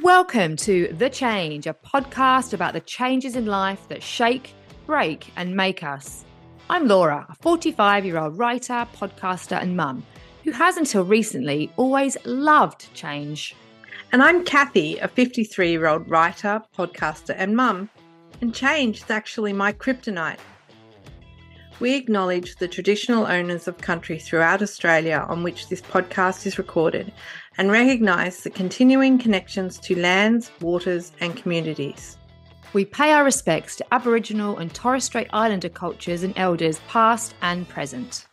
Welcome to The Change, a podcast about the changes in life that shake, break, and make us. I'm Laura, a 45-year-old writer, podcaster, and mum who has until recently always loved change. And I'm Cathy, a 53-year-old writer, podcaster, and mum, and change is actually my kryptonite. We acknowledge the traditional owners of country throughout Australia on which this podcast is recorded and recognise the continuing connections to lands, waters and communities. We pay our respects to Aboriginal and Torres Strait Islander cultures and elders past and present.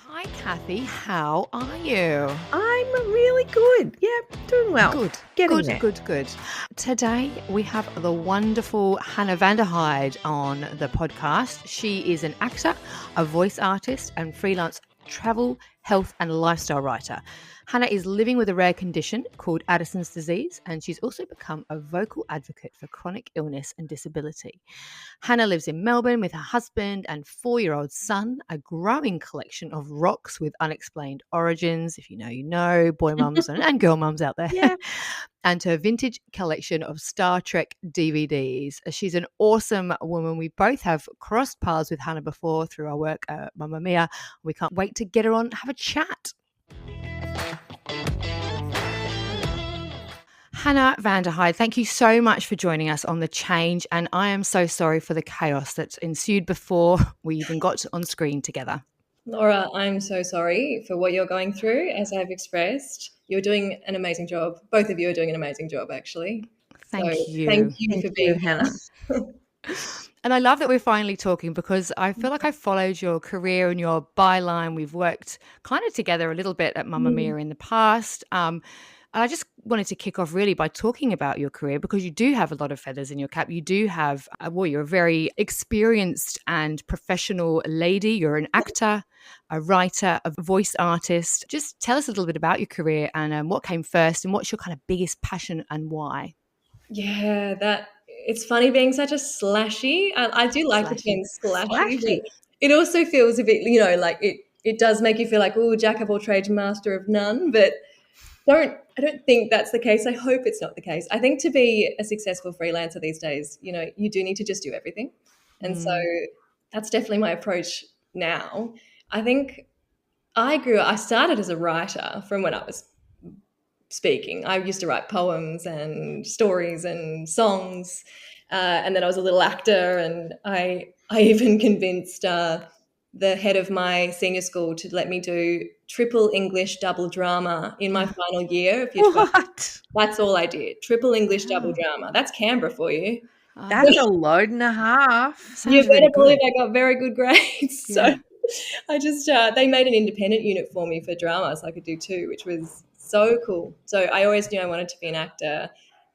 Hi Cathy, how are you? I'm really good. Yeah, doing well. Good. Today we have the wonderful Hannah Vanderheide on the podcast. She is an actor, a voice artist and freelance travel, health and lifestyle writer. Hannah is living with a rare condition called Addison's disease, and she's also become a vocal advocate for chronic illness and disability. Hannah lives in Melbourne with her husband and 4-year-old son, a growing collection of rocks with unexplained origins, if you know, boy mums and girl mums out there, Yeah. and her vintage collection of Star Trek DVDs. She's an awesome woman. We both have crossed paths with Hannah before through our work at Mamma Mia. We can't wait to get her on and have a chat. Hannah Vanderheide, thank you so much for joining us on The Change, and I am so sorry for the chaos that ensued before we even got on screen together. Laura, I'm so sorry for what you're going through, as I've expressed. You're doing an amazing job. Both of you are doing an amazing job, actually. Thank you. Thank you for being Hannah. And I love that we're finally talking because I feel like I followed your career and your byline. We've worked kind of together a little bit at Mamma Mia in the past. And I just wanted to kick off really by talking about your career because you do have a lot of feathers in your cap. You do have, you're a very experienced and professional lady. You're an actor, a writer, a voice artist. Just tell us a little bit about your career and what came first and what's your kind of biggest passion and why? Yeah, it's funny being such a slashy. I do like the term slashy. But it also feels a bit, like it does make you feel like, oh, jack of all trades, master of none. But I don't think that's the case. I hope it's not the case. I think to be a successful freelancer these days, you do need to just do everything. And so that's definitely my approach now. I think I started as a writer from when I was speaking. I used to write poems and stories and songs, and then I was a little actor, and I even convinced the head of my senior school to let me do triple English double drama in my final year. That's all I did. Triple English double drama. That's Canberra for you. That's a load and a half. You better believe I got very good grades. So I just they made an independent unit for me for drama, so I could do two, which was so cool. So I always knew I wanted to be an actor,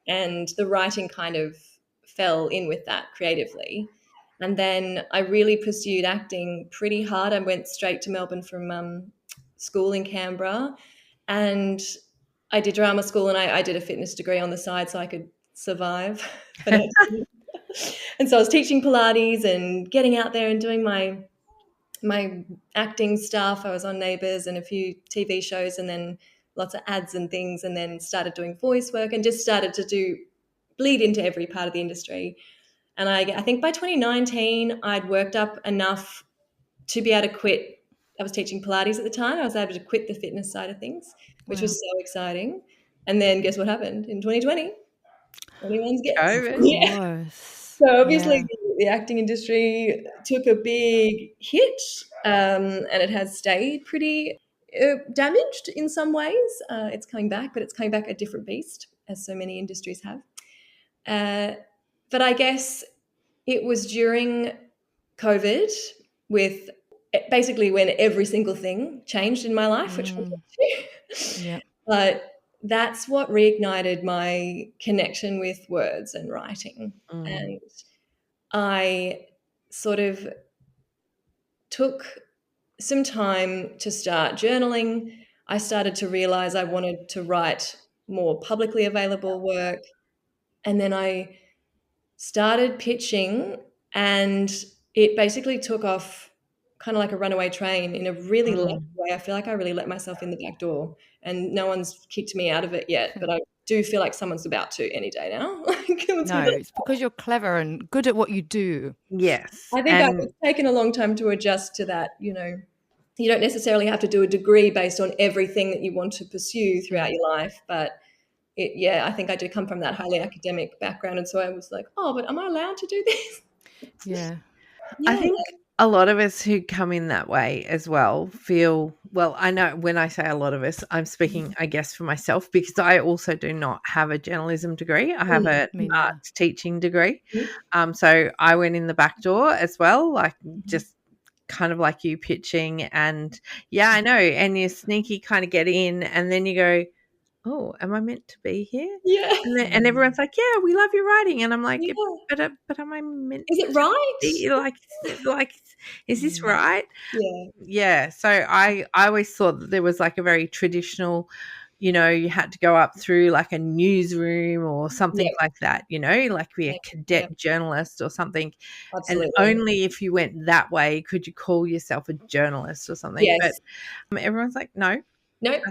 and the writing kind of fell in with that creatively. And then I really pursued acting pretty hard. I went straight to Melbourne from school in Canberra, and I did drama school, and I did a fitness degree on the side so I could survive. And so I was teaching Pilates and getting out there and doing my acting stuff. I was on Neighbours and a few TV shows and then lots of ads and things, and then started doing voice work and just started to bleed into every part of the industry. And I think by 2019, I'd worked up enough to be able to quit. I was teaching Pilates at the time. I was able to quit the fitness side of things, which was so exciting. And then guess what happened in 2020? Anyone's guess. Yeah. So obviously the acting industry took a big hit, and it has stayed pretty damaged in some ways. It's coming back, but it's coming back a different beast, as so many industries have. But I guess it was during COVID, with basically when every single thing changed in my life, which we'll get to. But that's what reignited my connection with words and writing. And I sort of took some time to start journaling. I started to realize I wanted to write more publicly available work. And then I started pitching, and it basically took off kind of like a runaway train in a really lucky way. I feel like I really let myself in the back door, and no one's kicked me out of it yet, but do feel like someone's about to any day now. No, it's because you're clever and good at what you do. Yes. I think it's taken a long time to adjust to that. You don't necessarily have to do a degree based on everything that you want to pursue throughout your life, but I think I do come from that highly academic background, and so I was like, oh, but am I allowed to do this? Yeah. I think a lot of us who come in that way as well feel, well, I know when I say a lot of us, I'm speaking, I guess, for myself, because I also do not have a journalism degree. I have an arts teaching degree. So I went in the back door as well, like just kind of like you pitching. And yeah, I know. And you sneaky kind of get in and then you go, oh, am I meant to be here? Yeah. And everyone's like, yeah, we love your writing. And I'm like, but am I meant Is it right? to be? Like, is this right? Yeah. Yeah. So I always thought that there was like a very traditional, you had to go up through like a newsroom or something like that, like be a cadet journalist or something. Absolutely. And only if you went that way could you call yourself a journalist or something. Yes. But everyone's like, no,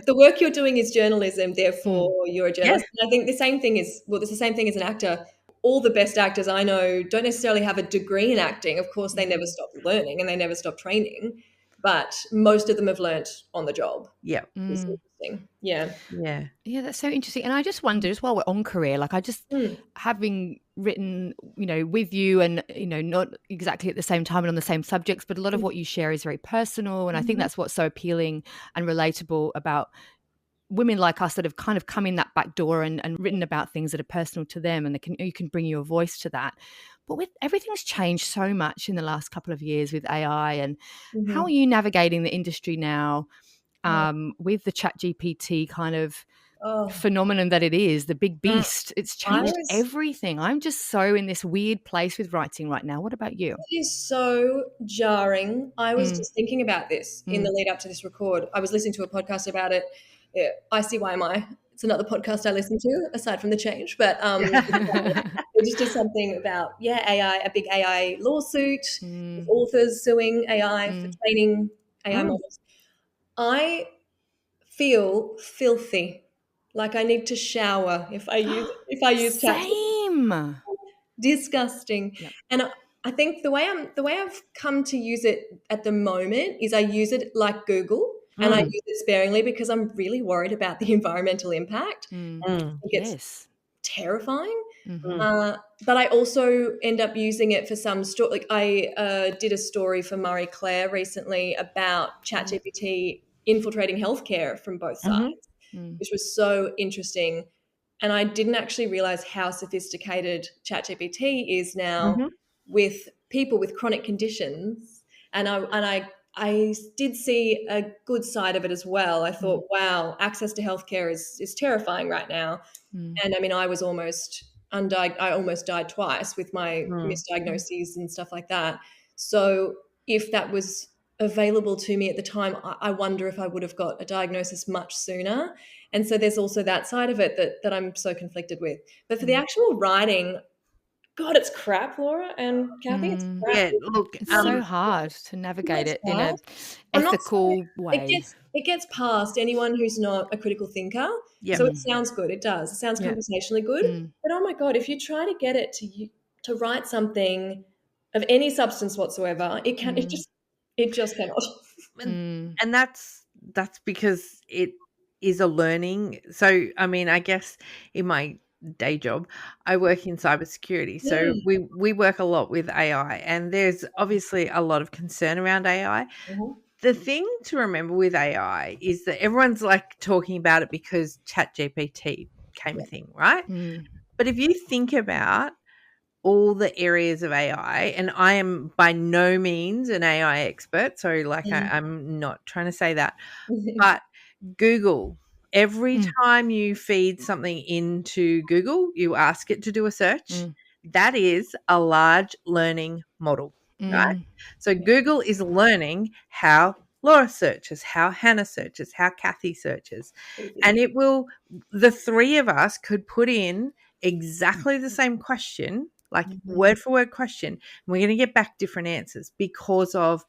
the work you're doing is journalism, therefore you're a journalist. And I think it's the same thing as an actor. All the best actors I know don't necessarily have a degree in acting. Of course, they never stop learning and they never stop training, but most of them have learnt on the job. Yeah. It's interesting. Yeah. Yeah. Yeah, that's so interesting. And I just wondered as well, we're on career, like I just having written, with you and, not exactly at the same time and on the same subjects, but a lot of what you share is very personal. And I think that's what's so appealing and relatable about women like us that have kind of come in that back door and written about things that are personal to them, and you can bring your voice to that. But everything's changed so much in the last couple of years with AI. And how are you navigating the industry now with the ChatGPT kind of phenomenon that it is, the big beast? It's changed everything. I'm just so in this weird place with writing right now. What about you? It is so jarring. I was just thinking about this in the lead up to this record. I was listening to a podcast about it. Yeah, ICYMI. It's another podcast I listen to aside from The Change, but they just did something about AI, a big AI lawsuit, authors suing AI for training AI models. I feel filthy, like I need to shower if I use Same. Disgusting. Yep. And I think the way I've come to use it at the moment is I use it like Google. And I use it sparingly because I'm really worried about the environmental impact. It's terrifying. But I also end up using it for some story. Like I did a story for Marie Claire recently about ChatGPT infiltrating healthcare from both sides, which was so interesting. And I didn't actually realize how sophisticated ChatGPT is now with people with chronic conditions. And I did see a good side of it as well. I thought, wow, access to healthcare is terrifying right now. And I mean, I almost died twice with my misdiagnoses and stuff like that. So if that was available to me at the time, I wonder if I would have got a diagnosis much sooner. And so there's also that side of it that I'm so conflicted with. But for the actual writing, God, it's crap, Laura and Kathy. It's crap. Yeah, look, it's so hard to navigate it in an ethical way. It gets past anyone who's not a critical thinker. Yep. So it sounds good. It does. It sounds conversationally good. But oh my God, if you try to get it to write something of any substance whatsoever, it can. It just cannot. And that's because it is a learning. So I mean, I guess in my day job, I work in cybersecurity. So we work a lot with AI, and there's obviously a lot of concern around AI. The thing to remember with AI is that everyone's like talking about it because ChatGPT became a thing, right? But if you think about all the areas of AI, and I am by no means an AI expert, so like I'm not trying to say that, but Google, every time you feed something into Google, you ask it to do a search, that is a large learning model, right? So Google is learning how Laura searches, how Hannah searches, how Kathy searches, and it will, the three of us could put in exactly the same question, like word for word question, and we're going to get back different answers because of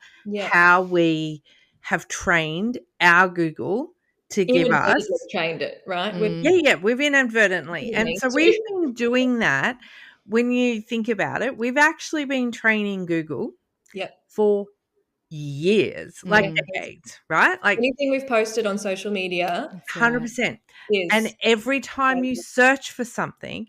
how we have trained our Google to give us. Trained it, right? We've inadvertently. And so we've been doing that. When you think about it, we've actually been training Google for years, like decades, right? Like anything we've posted on social media, 100%. And every time you search for something,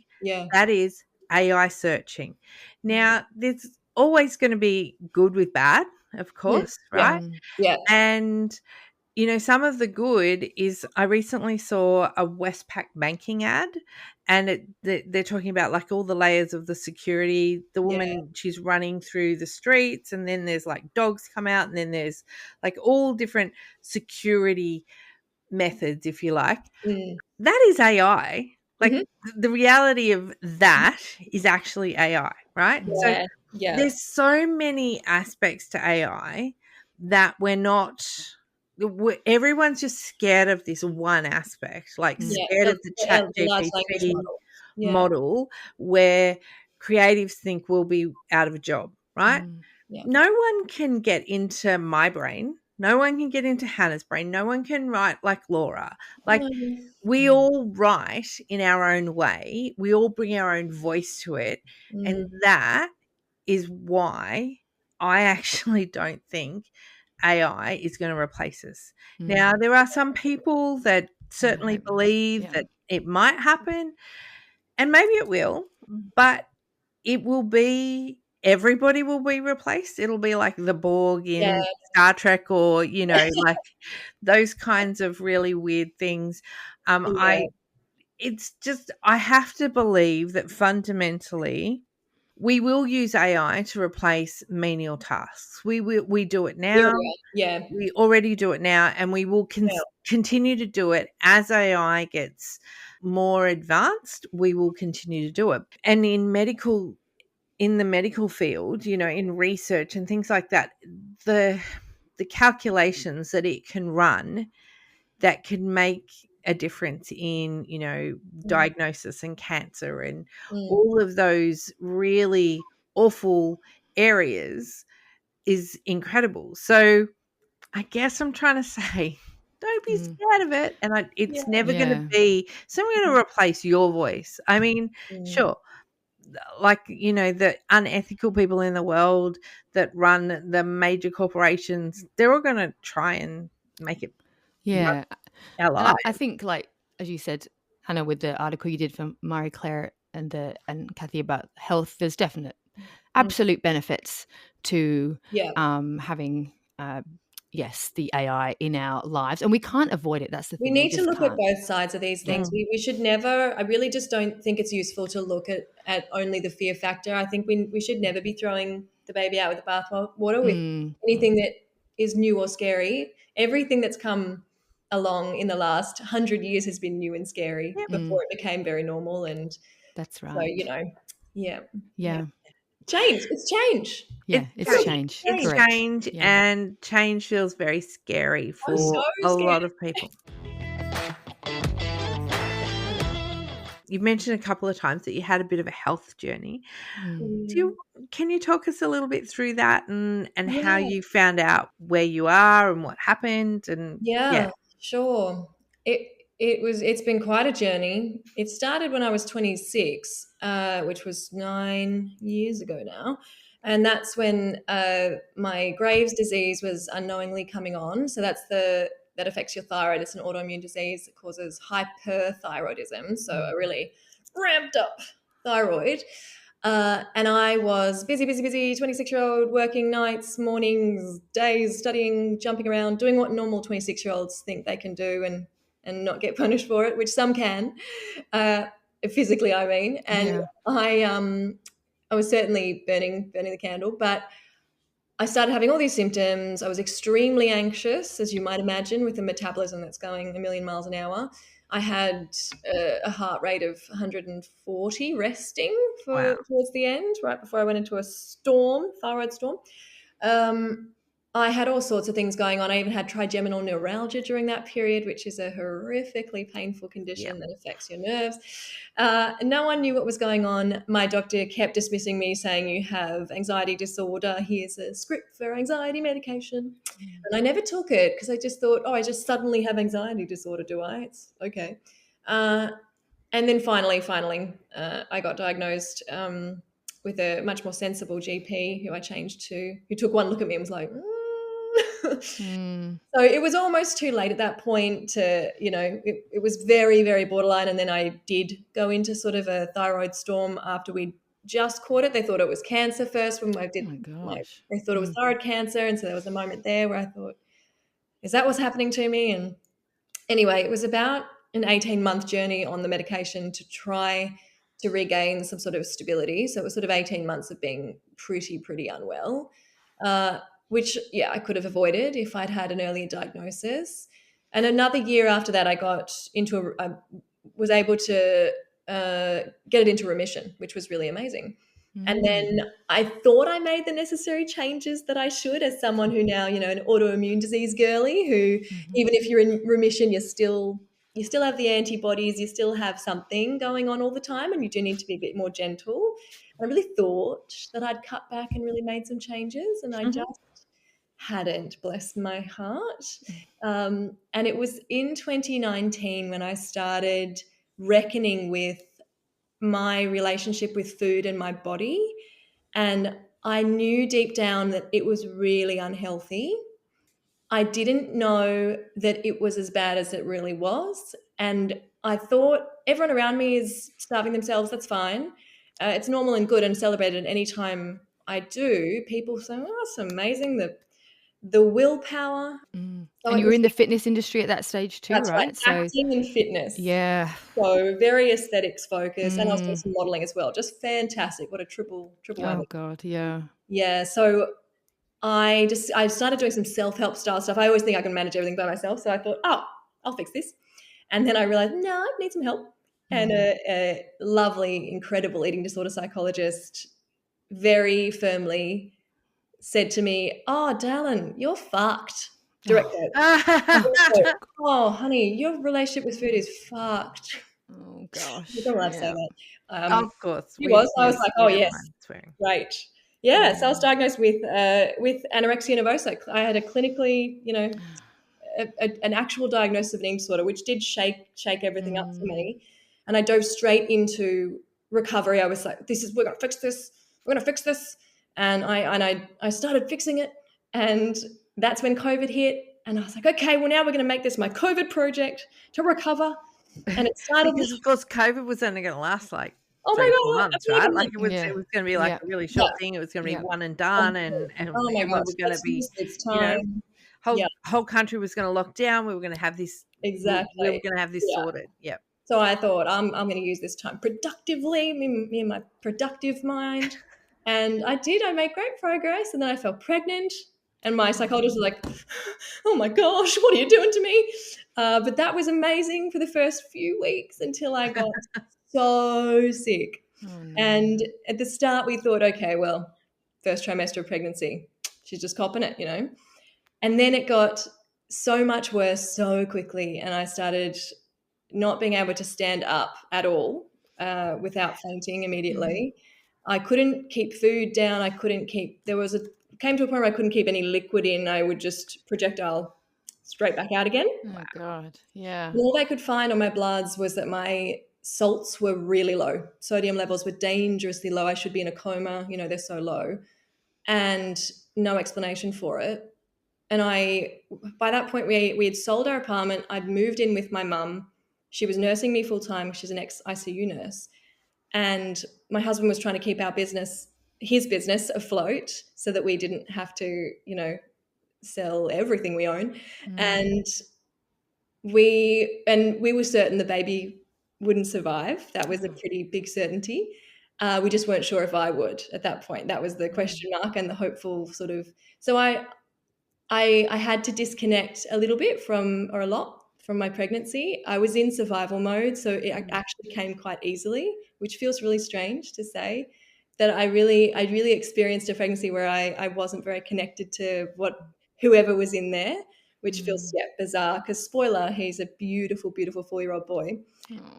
that is AI searching. Now, there's always going to be good with bad, of course, right? Yeah. And some of the good is I recently saw a Westpac banking ad, and they're talking about like all the layers of the security. The woman, she's running through the streets, and then there's like dogs come out, and then there's like all different security methods, if you like. That is AI. Like the reality of that is actually AI, right? So there's so many aspects to AI that everyone's just scared of this one aspect, like scared of the chat GPT model where creatives think we'll be out of a job, right? No one can get into my brain. No one can get into Hannah's brain. No one can write like Laura. Like we all write in our own way. We all bring our own voice to it. And that is why I actually don't think AI is going to replace us. Now, there are some people that certainly believe that it might happen, and maybe it will, but it will be everybody will be replaced. It'll be like the Borg in Star Trek, or like those kinds of really weird things. It's just I have to believe that fundamentally we will use AI to replace menial tasks. We do it now. We already do it now, and we will continue to do it as AI gets more advanced. We will continue to do it. And in the medical field, in research and things like that, the calculations that it can run that can make a difference in, diagnosis and cancer and all of those really awful areas is incredible. So I guess I'm trying to say, don't be scared of it. And it's never going to be, it's never going to replace your voice. I mean, sure, like, the unethical people in the world that run the major corporations, they're all going to try and make it our lives. I think, like, as you said, Hannah, with the article you did for Marie Claire and Kathy about health, there's definite absolute benefits to having the AI in our lives, and we can't avoid it. That's the thing. We need to look at both sides of these things. We should never, I really just don't think it's useful to look at only the fear factor. I think we should never be throwing the baby out with the bathwater with anything that is new or scary. Everything that's come along in the last 100 years has been new and scary before it became very normal. And that's right. So, change. It's change. Yeah, it's change. It's change, and change feels very scary for a lot of people. You've mentioned a couple of times that you had a bit of a health journey. Can you talk us a little bit through that and how you found out where you are and what happened? And sure. It's been quite a journey. It started when I was 26, which was 9 years ago now. And that's when my Graves disease was unknowingly coming on. So that affects your thyroid. It's an autoimmune disease that causes hyperthyroidism. So a really ramped up thyroid. And I was busy, 26-year-old, working nights, mornings, days, studying, jumping around, doing what normal 26-year-olds think they can do and not get punished for it, which some can, physically, I mean. And I was certainly burning the candle, but I started having all these symptoms. I was extremely anxious, as you might imagine, with a metabolism that's going a million miles an hour. I had a heart rate of 140 resting towards the end, right before I went into a thyroid storm. I had all sorts of things going on. I even had trigeminal neuralgia during that period, which is a horrifically painful condition that affects your nerves. No one knew what was going on. My doctor kept dismissing me, saying, "You have anxiety disorder. Here's a script for anxiety medication." And I never took it because I just thought, "Oh, I just suddenly have anxiety disorder, do I? It's okay." And then finally, I got diagnosed with a much more sensible GP who I changed to, who took one look at me and was like, So it was almost too late at that point to, it was very, very borderline. And then I did go into sort of a thyroid storm after we just caught it. They thought it was cancer first when I did. Oh my gosh. They thought it was thyroid cancer. And so there was a moment there where I thought, is that what's happening to me? And anyway, it was about an 18-month journey on the medication to try to regain some sort of stability. So it was sort of 18 months of being pretty unwell, which, I could have avoided if I'd had an earlier diagnosis. And another year after that, I got into was able to get it into remission, which was really amazing. And then I thought I made the necessary changes that I should, as someone who now, an autoimmune disease girly who, even if you're in remission, you still have the antibodies, you still have something going on all the time, and you do need to be a bit more gentle. I really thought that I'd cut back and really made some changes, and I just hadn't, bless my heart. And it was in 2019 when I started reckoning with my relationship with food and my body. And I knew deep down that it was really unhealthy. I didn't know that it was as bad as it really was. And I thought everyone around me is starving themselves. That's fine. It's normal and good and celebrated any time I do. People say, "Oh, it's amazing, the willpower." So and you were in the fitness industry at that stage too, that's right? So acting and fitness. Yeah. So very aesthetics focused, and I was doing some modeling as well. Just fantastic. What a triple Oh God, yeah. Yeah. So I started doing some self-help style stuff. I always think I can manage everything by myself. So I thought, I'll fix this. And then I realized, no, I need some help. And a lovely, incredible eating disorder psychologist very firmly said to me, "Oh, Dallin, you're fucked." Direct quote. "Oh, honey, your relationship with food is fucked." Oh gosh. You don't allowed to say that. Of course. I was like, "Oh yes, great." Yeah, so I was diagnosed with anorexia nervosa. I had a clinically, an actual diagnosis of an eating disorder, which did shake everything up for me. And I dove straight into recovery. I was like, we're going to fix this. We're going to fix this. And I started fixing it. And that's when COVID hit. And I was like, okay, well, now we're going to make this my COVID project to recover. And it started because, of course, COVID was only going to last like oh 3 my or God, 4 months, right? Like it was going to be like a really short thing. It was going to be one and done, and oh my God, was going to be, whole country was going to lock down. We were going to have this exactly. We were going to have this sorted. Yep. So I thought I'm going to use this time productively, me and my productive mind, and I did. I made great progress, and then I fell pregnant. And my psychologist was like, "Oh my gosh, what are you doing to me?" But that was amazing for the first few weeks until I got so sick. Oh, no. And at the start, we thought, okay, well, first trimester of pregnancy, she's just copping it, And then it got so much worse so quickly, and I started not being able to stand up at all without fainting immediately. I couldn't keep food down. I couldn't keep. Came to a point where I couldn't keep any liquid in. I would just projectile straight back out again. Oh God, yeah. And all they could find on my bloods was that my salts were really low. Sodium levels were dangerously low. I should be in a coma. They're so low, and no explanation for it. And by that point, we had sold our apartment. I'd moved in with my mum. She was nursing me full time. She's an ex-ICU nurse. And my husband was trying to keep his business afloat so that we didn't have to, sell everything we own. And we were certain the baby wouldn't survive. That was a pretty big certainty. We just weren't sure if I would at that point. That was the question mark and the hopeful sort of. So I had to disconnect a lot from my pregnancy. I was in survival mode, so it actually came quite easily, which feels really strange to say, that I really experienced a pregnancy where I wasn't very connected to what whoever was in there, which feels bizarre because, spoiler, he's a beautiful, beautiful 4-year-old boy.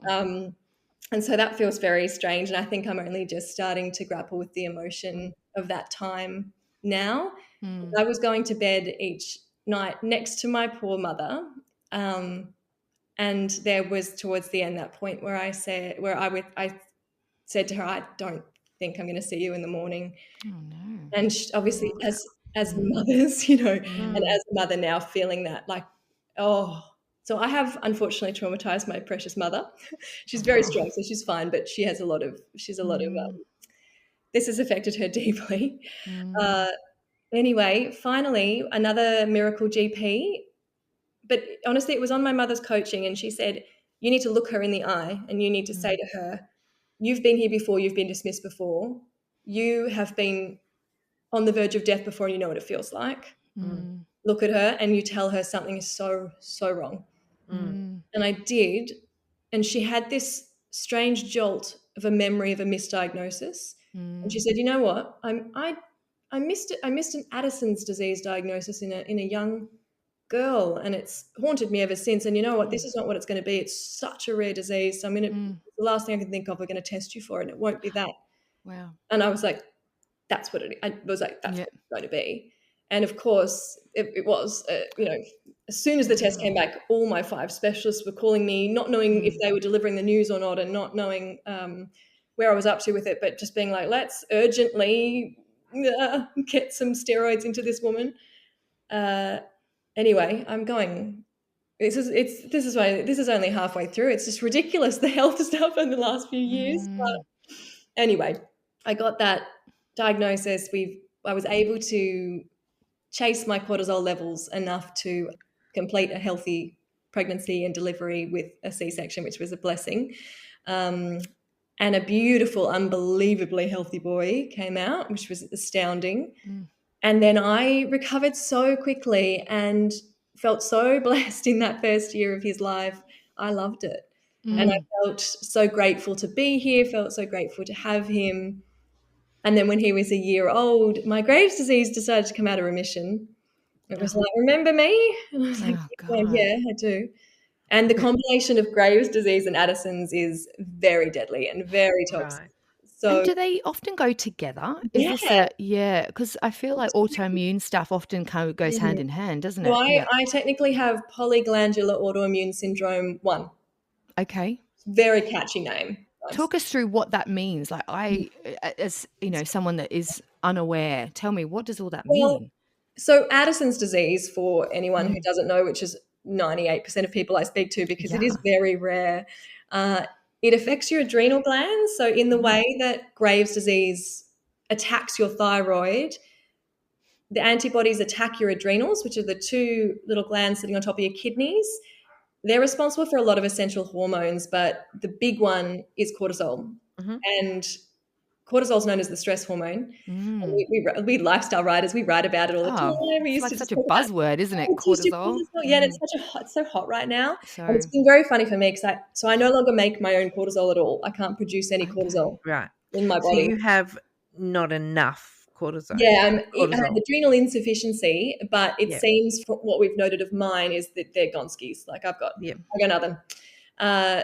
And so that feels very strange. And I think I'm only just starting to grapple with the emotion of that time now. I was going to bed each night next to my poor mother. And there was towards the end that point where I said to her, I don't think I'm going to see you in the morning. Oh, no. And obviously as mothers, and as a mother now feeling that like, oh, so I have unfortunately traumatized my precious mother. She's very strong, so she's fine, but she has a lot of this has affected her deeply. Anyway, finally, another miracle GP, but honestly, it was on my mother's coaching, and she said, you need to look her in the eye and you need to say to her, you've been here before, you've been dismissed before, you have been on the verge of death before and you know what it feels like. Look at her and you tell her something is so, so wrong. And I did, and she had this strange jolt of a memory of a misdiagnosis. And she said, you know what, I missed an Addison's disease diagnosis in a young girl, and it's haunted me ever since. And you know what, this is not what it's going to be. It's such a rare disease, so the last thing I can think of, we're going to test you for it, and it won't be that. Wow. And I was like, that's what it, I was like, that's what it's going to be. And of course it was, as soon as the test came back, all my 5 specialists were calling me, not knowing if they were delivering the news or not, and not knowing where I was up to with it, but just being like, let's urgently get some steroids into this woman. Anyway, I'm going. This is only halfway through. It's just ridiculous, the health stuff in the last few years. But anyway, I got that diagnosis. I was able to chase my cortisol levels enough to complete a healthy pregnancy and delivery with a C-section, which was a blessing. And a beautiful, unbelievably healthy boy came out, which was astounding. And then I recovered so quickly and felt so blessed in that first year of his life. I loved it. And I felt so grateful to be here, felt so grateful to have him. And then when he was a year old, my Graves' disease decided to come out of remission. It was like, remember me? And I was like, yeah, I do. And the combination of Graves' disease and Addison's is very deadly and very toxic. Right. So, and do they often go together? Because I feel like autoimmune stuff often kind of goes hand in hand, doesn't it? Well, I technically have polyglandular autoimmune syndrome 1. Okay. Very catchy name. Talk us through what that means. Like as someone that is unaware, tell me, what does all that mean? So Addison's disease, for anyone who doesn't know, which is 98% of people I speak to, because it is very rare, it affects your adrenal glands. So in the way that Graves' disease attacks your thyroid, the antibodies attack your adrenals, which are the 2 little glands sitting on top of your kidneys. They're responsible for a lot of essential hormones, but the big one is cortisol. And cortisol is known as the stress hormone. We lifestyle writers, we write about it all the time. It's like such a buzzword, isn't it? Cortisol. Yeah, and it's so hot right now. And it's been very funny for me because I no longer make my own cortisol at all. I can't produce any cortisol in my body. So you have not enough cortisol. Yeah, I have adrenal insufficiency, but it seems from what we've noted of mine is that they're gonskis. Like I got nothing.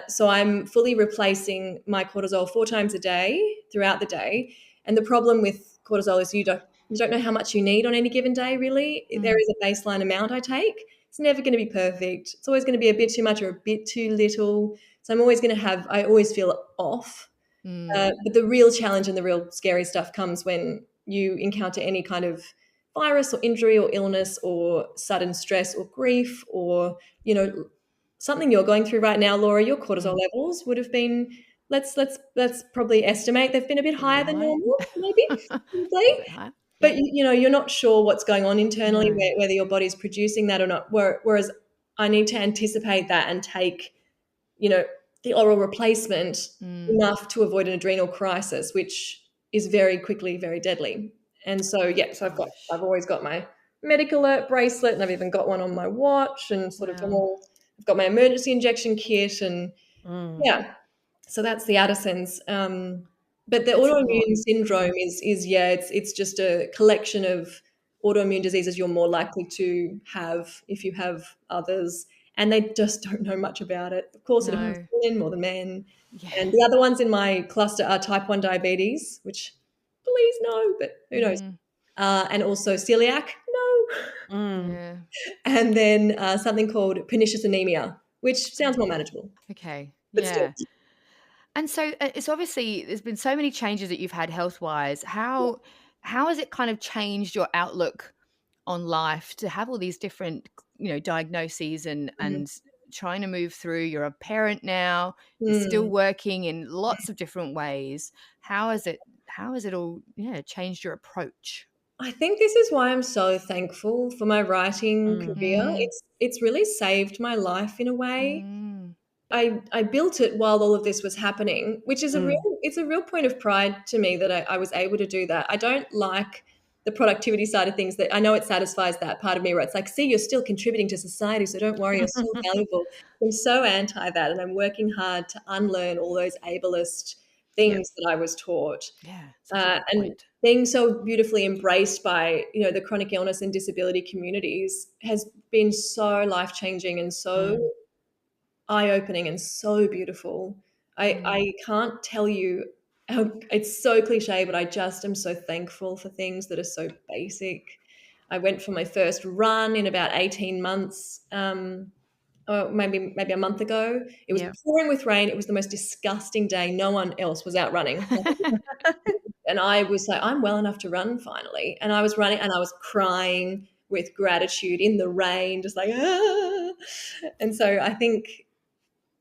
So I'm fully replacing my cortisol 4 times a day throughout the day. And the problem with cortisol is you don't know how much you need on any given day, really. There is a baseline amount I take. It's never going to be perfect. It's always going to be a bit too much or a bit too little. So I'm always going to I always feel off. But the real challenge and the real scary stuff comes when you encounter any kind of virus or injury or illness or sudden stress or grief or, something you're going through right now, Laura. Your cortisol levels would have been, let's probably estimate they've been a bit higher than normal, maybe. But you're not sure what's going on internally, whether your body's producing that or not. Whereas I need to anticipate that and take, the oral replacement enough to avoid an adrenal crisis, which is very quickly very deadly. And so I've always got my medical alert bracelet, and I've even got one on my watch, and I've got my emergency injection kit, and so that's the Addison's. But the autoimmune syndrome is it's just a collection of autoimmune diseases you're more likely to have if you have others. And they just don't know much about it. Of course, it affects No. women more than men. Yeah. And the other ones in my cluster are type 1 diabetes, which please no, but who knows. And also celiac, no. Yeah. And then something called pernicious anemia, which sounds more manageable. Okay. But still. Yeah. And so it's obviously there's been so many changes that you've had health-wise. How has it kind of changed your outlook on life to have all these different, diagnoses and trying to move through? You're a parent now, you're still working in lots of different ways. How has it all changed your approach? I think this is why I'm so thankful for my writing career. It's really saved my life in a way. I built it while all of this was happening, which is a real point of pride to me that I was able to do that. I don't like the productivity side of things. That I know it satisfies that part of me where it's like, see, you're still contributing to society, so don't worry, you're still valuable. I'm so anti that, and I'm working hard to unlearn all those ableist things that I was taught. Yeah, and being so beautifully embraced by the chronic illness and disability communities has been so life-changing and so eye-opening and so beautiful. I can't tell you how, it's so cliche, but I just am so thankful for things that are so basic. I went for my first run in about 18 months, or maybe a month ago. It was pouring with rain. It was the most disgusting day. No one else was out running. And I was like, I'm well enough to run finally. And I was running and I was crying with gratitude in the rain, just like, ah. And so I think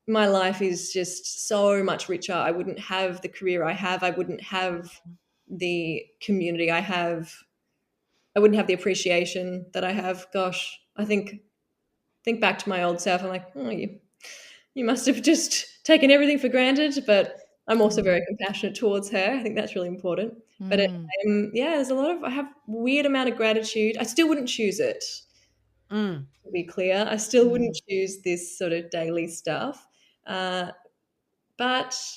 my life is just so much richer. I wouldn't have the career I have. I wouldn't have the community I have. I wouldn't have the appreciation that I have. Gosh, I think back to my old self. I'm like, oh, you must have just taken everything for granted. But I'm also very compassionate towards her. I think that's really important. But there's I have weird amount of gratitude. I still wouldn't choose it. To be clear, I still wouldn't choose this sort of daily stuff. But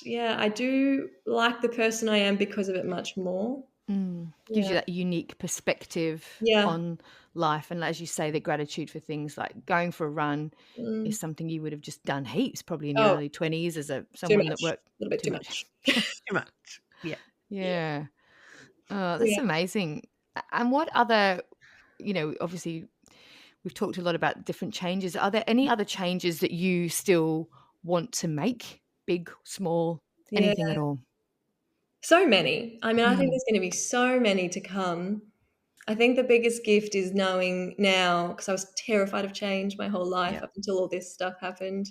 yeah, I do like the person I am because of it much more. Gives you that unique perspective on life. And as you say, the gratitude for things like going for a run is something you would have just done heaps probably in your early 20s as someone that worked. A little bit too much. Too much. Yeah. Yeah. Oh, that's amazing. And what other, obviously we've talked a lot about different changes. Are there any other changes that you still want to make? Big, small, anything at all? So many. I mean, I think there's going to be so many to come. I think the biggest gift is knowing now, because I was terrified of change my whole life up until all this stuff happened.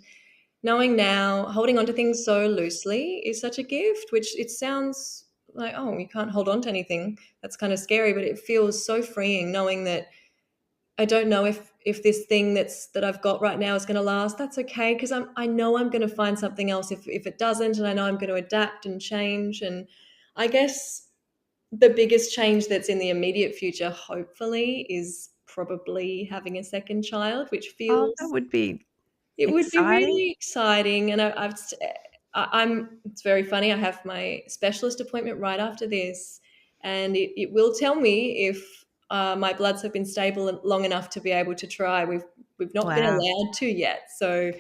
Knowing now, holding on to things so loosely is such a gift, which it sounds like, oh, you can't hold on to anything. That's kind of scary, but it feels so freeing knowing that I don't know if this thing that I've got right now is going to last. That's okay, because I know I'm going to find something else if it doesn't, and I know I'm going to adapt and change. And I guess the biggest change that's in the immediate future, hopefully, is probably having a second child, which feels that would be would be really exciting. And I'm it's very funny. I have my specialist appointment right after this, and it will tell me if my bloods have been stable long enough to be able to try. We've not been allowed to yet, so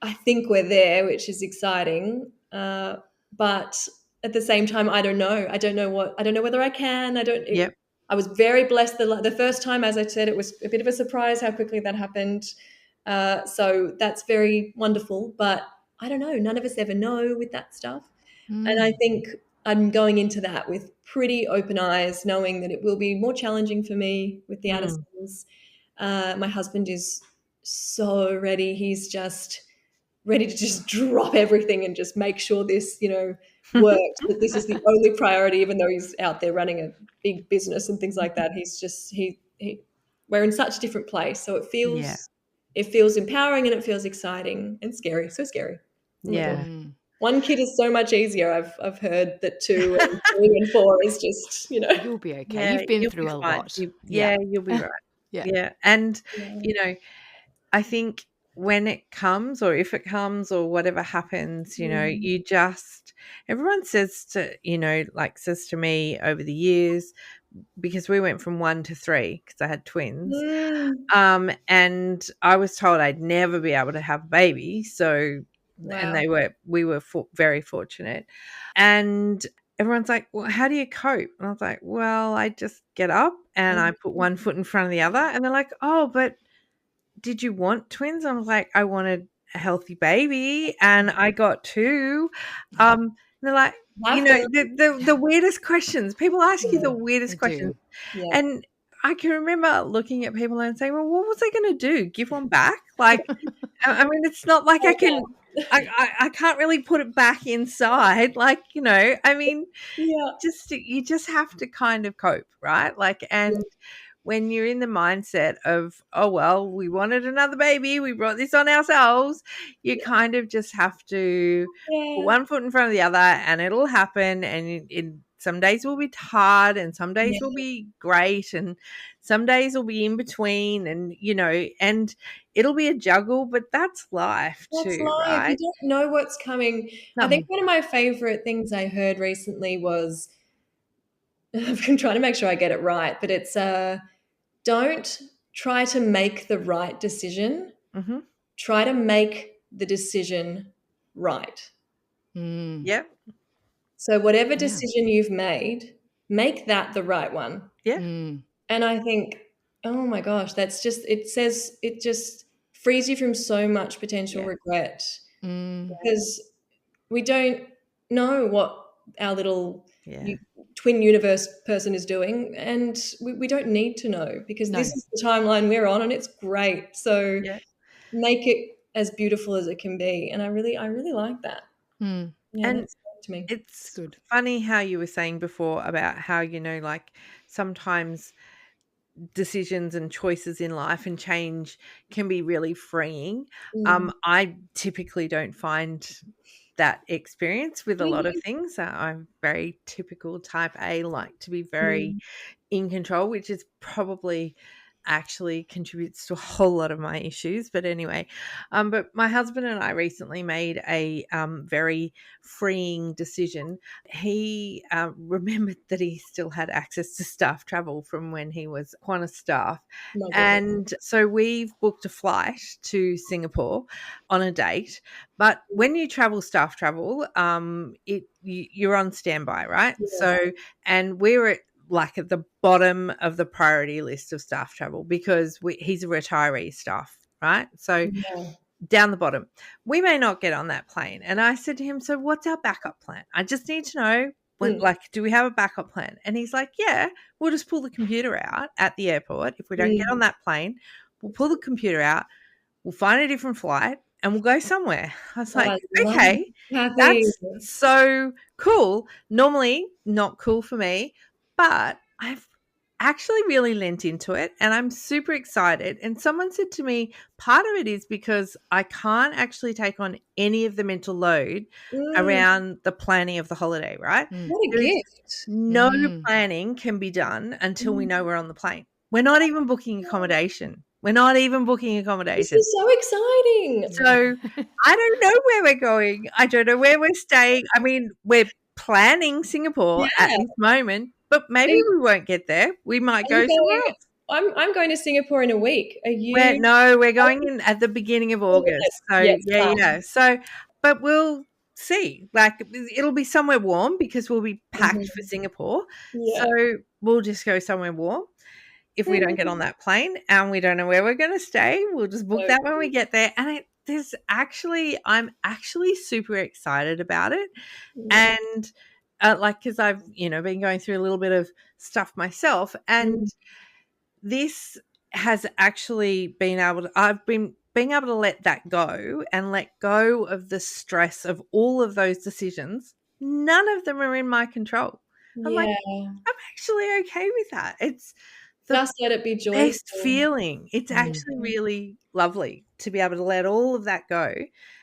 I think we're there, which is exciting. But at the same time, I don't know. I don't know whether I can. I was very blessed the first time, as I said, it was a bit of a surprise how quickly that happened. So that's very wonderful. But I don't know. None of us ever know with that stuff. And I think I'm going into that with pretty open eyes, knowing that it will be more challenging for me with the Addisons. My husband is so ready. He's just ready to just drop everything and just make sure this, works. That this is the only priority, even though he's out there running a big business and things like that. He's just we're in such a different place. So it feels empowering and it feels exciting and scary. So scary. Yeah. One kid is so much easier. I've heard that 2 and 3 and 4 is just, You'll be okay. Yeah, you've been you'll through be a fine. lot. You'll be right. Yeah. And, I think when it comes or if it comes or whatever happens, you just, everyone says to, says to me over the years, because we went from 1 to 3 because I had twins. Mm. And I was told I'd never be able to have a baby. So, and Wow. we were very fortunate. And everyone's like, well, how do you cope? And I was like, well, I just get up and I put one foot in front of the other. And they're like, oh, but did you want twins? I was like, I wanted a healthy baby and I got 2. They're like, Have them. the weirdest questions. People ask you the Yeah, weirdest they questions. do. Yeah. And I can remember looking at people and saying, well, what was I going to do? Give one back? Like, I mean, it's not like I can, I can't really put it back inside. Like, I mean, Yeah. you just have to kind of cope, right? Like, and when you're in the mindset of, oh, well, we wanted another baby, we brought this on ourselves, you kind of just have to put one foot in front of the other and it'll happen. And some days will be hard and some days will be great and some days will be in between and, and it'll be a juggle, but that's life That's too, life. right? You don't know what's coming. No. I think one of my favorite things I heard recently was, I'm trying to make sure I get it right, but it's don't try to make the right decision. Mm-hmm. Try to make the decision right. Yep. So whatever decision you've made, make that the right one. Yeah. And I think, oh my gosh, it just frees you from so much potential regret because we don't know what our little twin universe person is doing, and we don't need to know because this is the timeline we're on and it's great. So make it as beautiful as it can be. And I really like that. Yeah, and that's to me. It's funny how you were saying before about how, like sometimes decisions and choices in life and change can be really freeing. I typically don't find that experience with a lot of things. I'm very typical type A, like to be very in control, which is probably actually contributes to a whole lot of my issues. But anyway, but my husband and I recently made a very freeing decision. He remembered that he still had access to staff travel from when he was Qantas staff. And so we've booked a flight to Singapore on a date. But when you travel staff travel, you're on standby, right? So, and we're at the bottom of the priority list of staff travel because he's a retiree staff, right? So down the bottom. We may not get on that plane. And I said to him, so what's our backup plan? I just need to know, do we have a backup plan? And he's like, yeah, we'll just pull the computer out at the airport. If we don't get on that plane, we'll pull the computer out, we'll find a different flight, and we'll go somewhere. I was like, okay, that's so cool. Normally not cool for me, but I've actually really lent into it and I'm super excited. And someone said to me, part of it is because I can't actually take on any of the mental load around the planning of the holiday, right? What a gift. No planning can be done until we know we're on the plane. We're not even booking accommodation. This is so exciting. So I don't know where we're going. I don't know where we're staying. I mean, we're planning Singapore at this moment, but maybe we won't get there. We might go somewhere else. I'm going to Singapore in a week. Are you? We're going in at the beginning of August. So So, but we'll see. Like it'll be somewhere warm because we'll be packed for Singapore. Yeah. So we'll just go somewhere warm. If we don't get on that plane and we don't know where we're going to stay, we'll just book that when we get there. And I'm actually super excited about it. And because I've, been going through a little bit of stuff myself, and this has actually I've been being able to let that go and let go of the stress of all of those decisions. None of them are in my control. I'm like, I'm actually okay with that. It's just let it be joyful. Best feeling. It's actually really lovely to be able to let all of that go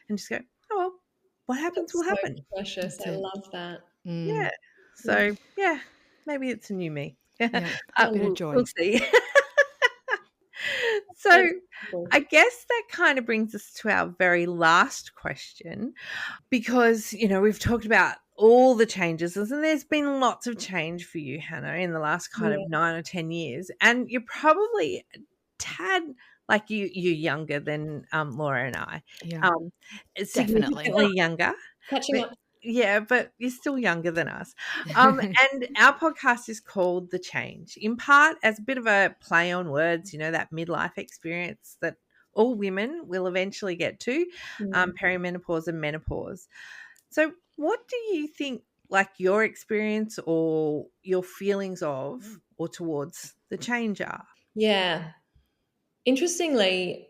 and just go, oh, well, what happens will happen. Precious. I love that. Yeah. So, maybe it's a new me. We'll see. So, I guess that kind of brings us to our very last question because, we've talked about all the changes, and there's been lots of change for you, Hannah, in the last kind Yeah. of 9 or 10 years, and you're probably a tad like you're younger than Laura and I. Yeah, definitely. Significantly younger. Catching But up. yeah, but you're still younger than us. And our podcast is called The Change, in part as a bit of a play on words, that midlife experience that all women will eventually get to, perimenopause and menopause. So what do you think, like, your experience or your feelings of or towards the change are? Yeah. Interestingly,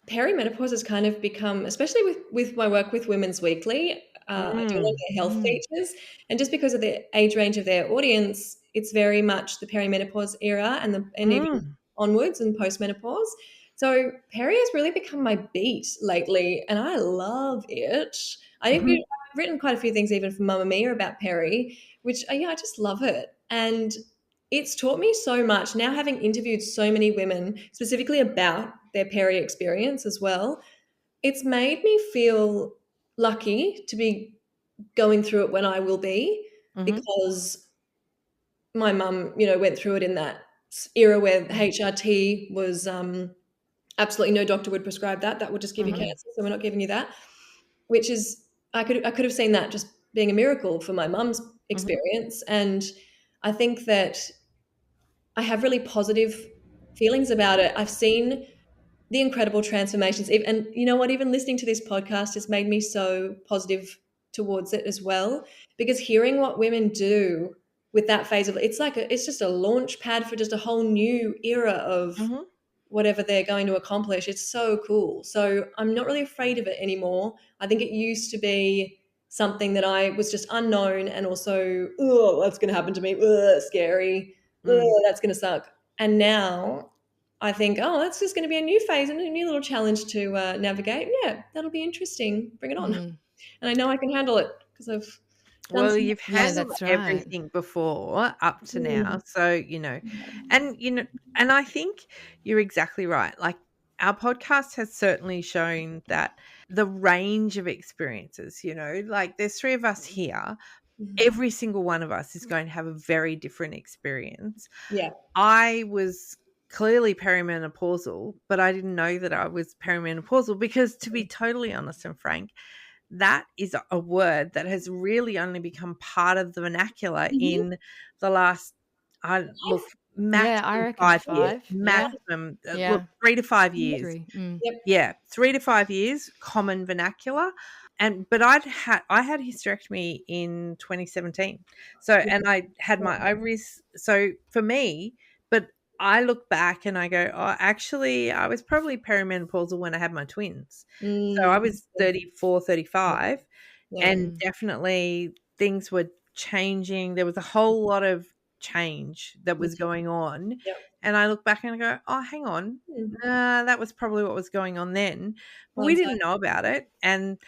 perimenopause has kind of become, especially with my work with Women's Weekly, I do a lot of their health features, and just because of the age range of their audience, it's very much the perimenopause era and even onwards and postmenopause. So peri has really become my beat lately, and I love it. I think I've written quite a few things even for Mamma Mia about peri, which I just love it, and it's taught me so much. Now, having interviewed so many women specifically about their peri experience as well, it's made me feel lucky to be going through it when I will be, because my mum, went through it in that era where HRT was absolutely no doctor would prescribe that. That would just give you cancer, so we're not giving you that. Which is, I could have seen that just being a miracle for my mum's experience, and I think that I have really positive feelings about it. I've seen the incredible transformations. And you know what? Even listening to this podcast has made me so positive towards it as well, because hearing what women do with that phase of it's just a launch pad for just a whole new era of whatever they're going to accomplish. It's so cool. So I'm not really afraid of it anymore. I think it used to be something that I was just unknown, and also, oh, that's going to happen to me. Ugh, scary. Ugh, that's going to suck. And now I think, oh, that's just going to be a new phase and a new little challenge to navigate. Yeah, that'll be interesting. Bring it on. And I know I can handle it because I've done Well, some. you've handled that's right. everything before up to now. So, and I think you're exactly right. Like, our podcast has certainly shown that the range of experiences, like, there's 3 of us here. Every single one of us is going to have a very different experience. Yeah. I was clearly perimenopausal, but I didn't know that I was perimenopausal because, to be totally honest and frank, that is a word that has really only become part of the vernacular in the last, Yeah, I maximum reckon 5 years. 5. Maximum, Yeah. look, 3 to 5 years. 3. Yep. Yeah, 3 to 5 years, common vernacular. But I had hysterectomy in 2017. So, and I had my ovaries. So for me, but I look back and I go, oh, actually, I was probably perimenopausal when I had my twins. So I was 34, 35, and definitely things were changing. There was a whole lot of change that was going on. Yep. And I look back and I go, oh, hang on. That was probably what was going on then. But we didn't know about it. And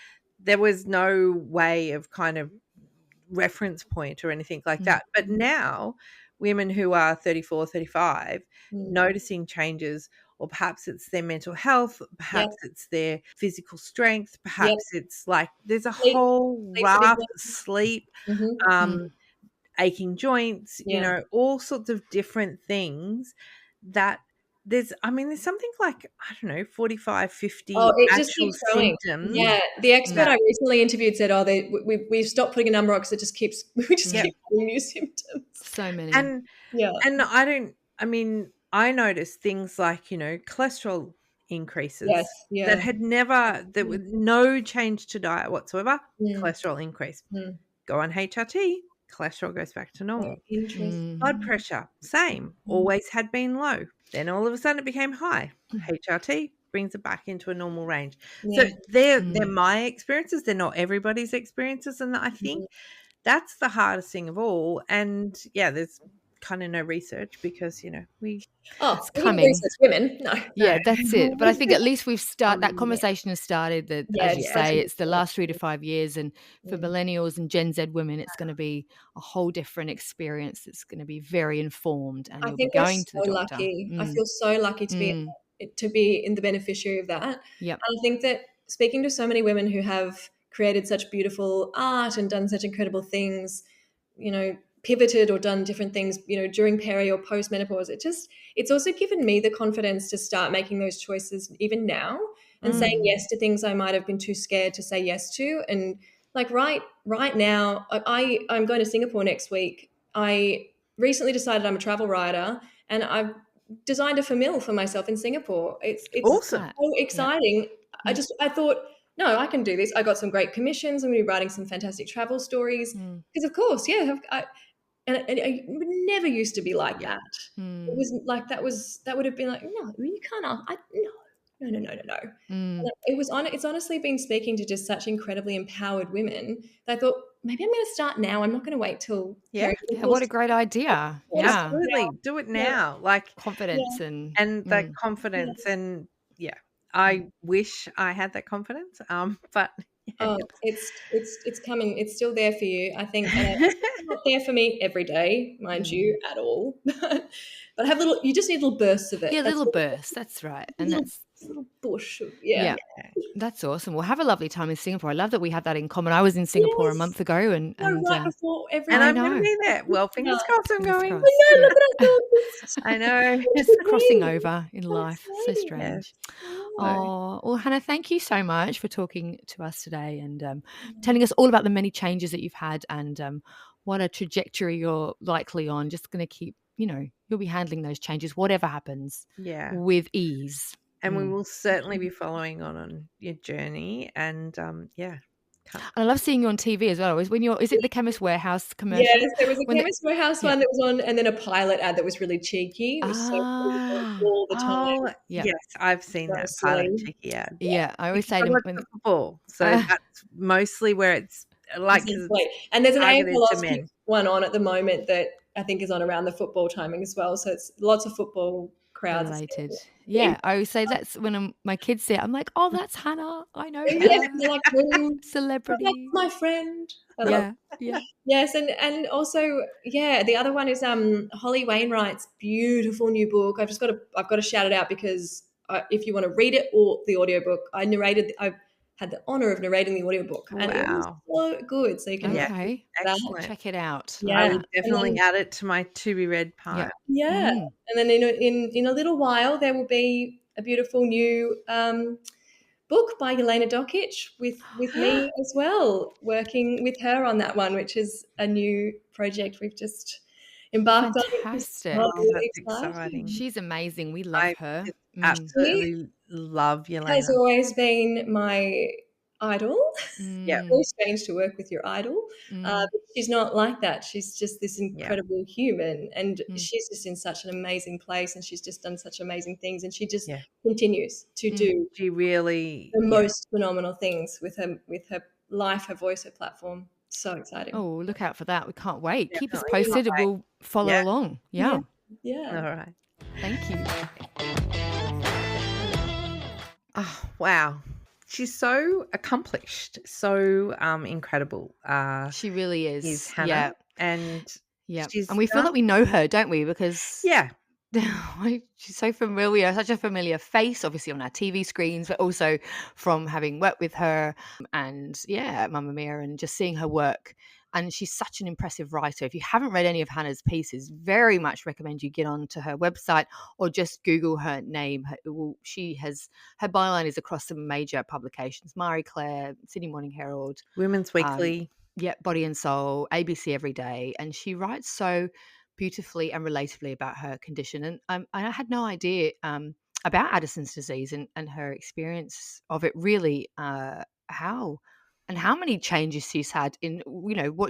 there was no way of kind of reference point or anything like that. But now women who are 34, 35, noticing changes, or perhaps it's their mental health, perhaps it's their physical strength, perhaps it's like there's a whole raft of sleep, aching joints, all sorts of different things that there's something like, I don't know, 45, 50 it just actual keeps growing. symptoms. Yeah, the expert I recently interviewed said, we've stopped putting a number on because it just keeps, we just keep having new symptoms. So many. And I noticed things like, cholesterol increases that had never, there was no change to diet whatsoever, cholesterol increase. Go on HRT, cholesterol goes back to normal. Interesting. Blood pressure, same, always had been low. Then all of a sudden it became high. HRT brings it back into a normal range. So they're my experiences. They're not everybody's experiences. And I think that's the hardest thing of all. And there's kind of no research because, it's coming. Women, no. Yeah, that's it. But I think at least we've that conversation has started. That, as you say, it's the last 3 to 5 years, and for millennials and Gen Z women, it's going to be a whole different experience. It's going to be very informed, and you'll be going to the doctor. Lucky. I feel so lucky to be in the beneficiary of that. Yeah, I think that speaking to so many women who have created such beautiful art and done such incredible things, pivoted or done different things, during peri or post menopause. It's also given me the confidence to start making those choices even now and saying yes to things I might have been too scared to say yes to. And like right now, I'm going to Singapore next week. I recently decided I'm a travel writer, and I've designed a famille for myself in Singapore. It's awesome. so exciting. Yeah. I thought, no, I can do this. I got some great commissions. I'm going to be writing some fantastic travel stories because, of course, I never used to be like that. It was like that would have been like, no, you can't. No. It's honestly been speaking to just such incredibly empowered women that I thought maybe I'm going to start now. I'm not going to wait till what a great idea. Yeah, absolutely, do it now. Like confidence and that confidence and I wish I had that confidence. But it's coming. It's still there for you, I think. And it's not there for me every day, mind you, at all. But you just need little bursts of it. Yeah, little bursts. That's right. And that's a little bush. Yeah. That's awesome. We'll have a lovely time in Singapore. I love that we have that in common. I was in Singapore a month ago and right before and I'm going to be there. Well, fingers crossed I'm going. Crossed. I know. Just crossing over in life. So strange. Oh, well, Hannah, thank you so much for talking to us today and telling us all about the many changes that you've had and what a trajectory you're likely on. Just going to keep, you'll be handling those changes, whatever happens, with ease. And we will certainly be following on your journey. And And I love seeing you on TV as well. Is it the Chemist Warehouse commercial? Yes, there was a Chemist Warehouse one that was on, and then a pilot ad that was really cheeky. It was so all the time. Yes, I've seen that pilot cheeky ad. Yeah, I always say to football. So that's mostly where it's like. And there's an AFL one on at the moment that I think is on around the football timing as well. So it's lots of football crowds related. Yeah, I always say that's when my kids see it. I'm like, oh, that's Hannah. I know her. They're like, celebrity. That's my friend. Yeah. Yes, and also, the other one is Holly Wainwright's beautiful new book. I've got to shout it out because if you want to read it or the audiobook, I had the honor of narrating the audiobook. And it was so good. So you can check it out. Yeah. I will definitely add it to my to be read pile. Yeah. And then in a little while there will be a beautiful new book by Yelena Dokic with me as well, working with her on that one, which is a new project we've just embarked on. Fantastic. That's exciting. She's amazing. We love her. Absolutely love Yelena. Has always been my idol. Yeah. Very strange to work with your idol. But she's not like that. She's just this incredible human, and she's just in such an amazing place, and she's just done such amazing things, and she just continues to do the most phenomenal things with her life, her voice, her platform. So exciting. Oh, look out for that. We can't wait. Definitely. Keep us posted and we'll follow along. Yeah. All right. Thank you. Oh, wow. She's so accomplished, so incredible. She really is. Hannah. Yeah. And we feel that we know her, don't we? Because she's so familiar, such a familiar face, obviously on our TV screens, but also from having worked with her and at Mamma Mia and just seeing her work. And she's such an impressive writer. If you haven't read any of Hannah's pieces, very much recommend you get onto her website or just Google her name. Her byline is across some major publications: Marie Claire, Sydney Morning Herald, Women's Weekly, Body and Soul, ABC Everyday, and she writes so beautifully and relatably about her condition. And I had no idea about Addison's disease and her experience of it. Really, how many changes she's had in,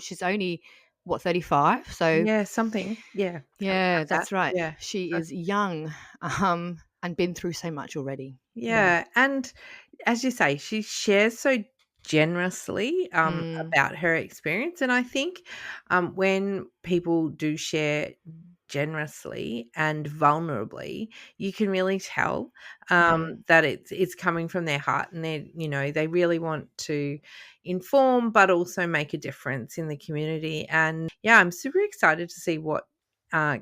she's only 35. So something. Yeah, that's right. Yeah, she is young and been through so much already. Yeah, and as you say, she shares so generously about her experience, and I think when people do share generously and vulnerably, you can really tell that it's coming from their heart, and they really want to inform but also make a difference in the community. And I'm super excited to see what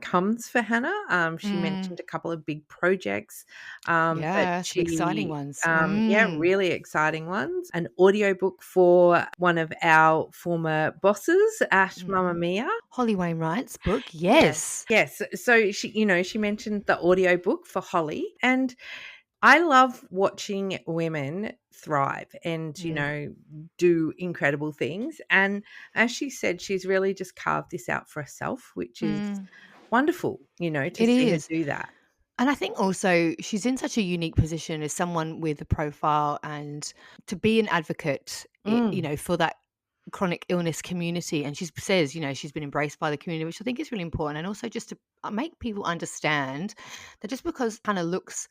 comes for Hannah. She mentioned a couple of big projects that some exciting ones. Yeah, really exciting ones. An audiobook for one of our former bosses at Mamma Mia. Holly Wainwright's book, yes. Yes. So she mentioned the audiobook for Holly, and I love watching women thrive and, do incredible things. And as she said, she's really just carved this out for herself, which is wonderful, to see her do that. And I think also she's in such a unique position as someone with a profile and to be an advocate, for that chronic illness community. And she says, she's been embraced by the community, which I think is really important. And also just to make people understand that just because Hannah looks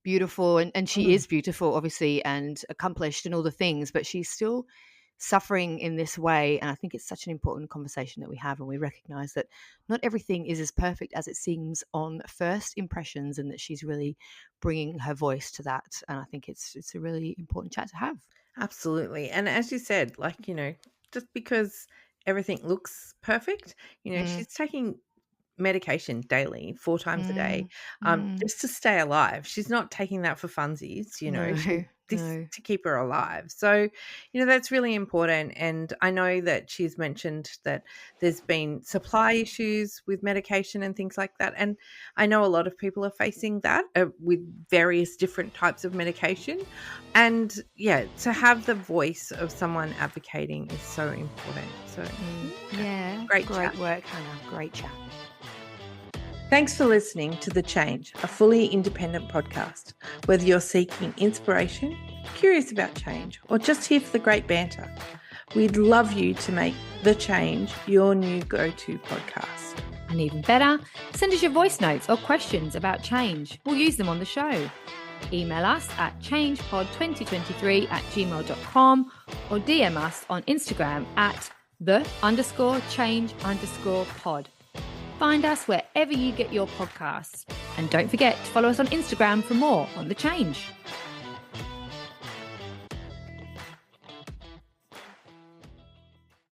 beautiful and she is beautiful, obviously, and accomplished and all the things, but she's still suffering in this way. And I think it's such an important conversation that we have, and we recognize that not everything is as perfect as it seems on first impressions, and that she's really bringing her voice to that. And I think it's a really important chat to have. Absolutely. And as you said, just because everything looks perfect, she's taking medication daily, 4 times a day, just to stay alive. She's not taking that for funsies, to keep her alive. So, that's really important. And I know that she's mentioned that there's been supply issues with medication and things like that. And I know a lot of people are facing that with various different types of medication. And to have the voice of someone advocating is so important. So, great work, Hannah. Great chat. Thanks for listening to The Change, a fully independent podcast. Whether you're seeking inspiration, curious about change, or just here for the great banter, we'd love you to make The Change your new go-to podcast. And even better, send us your voice notes or questions about change. We'll use them on the show. Email us at changepod2023@gmail.com or DM us on Instagram at _change_pod. Find us wherever you get your podcasts. And don't forget to follow us on Instagram for more on The Change.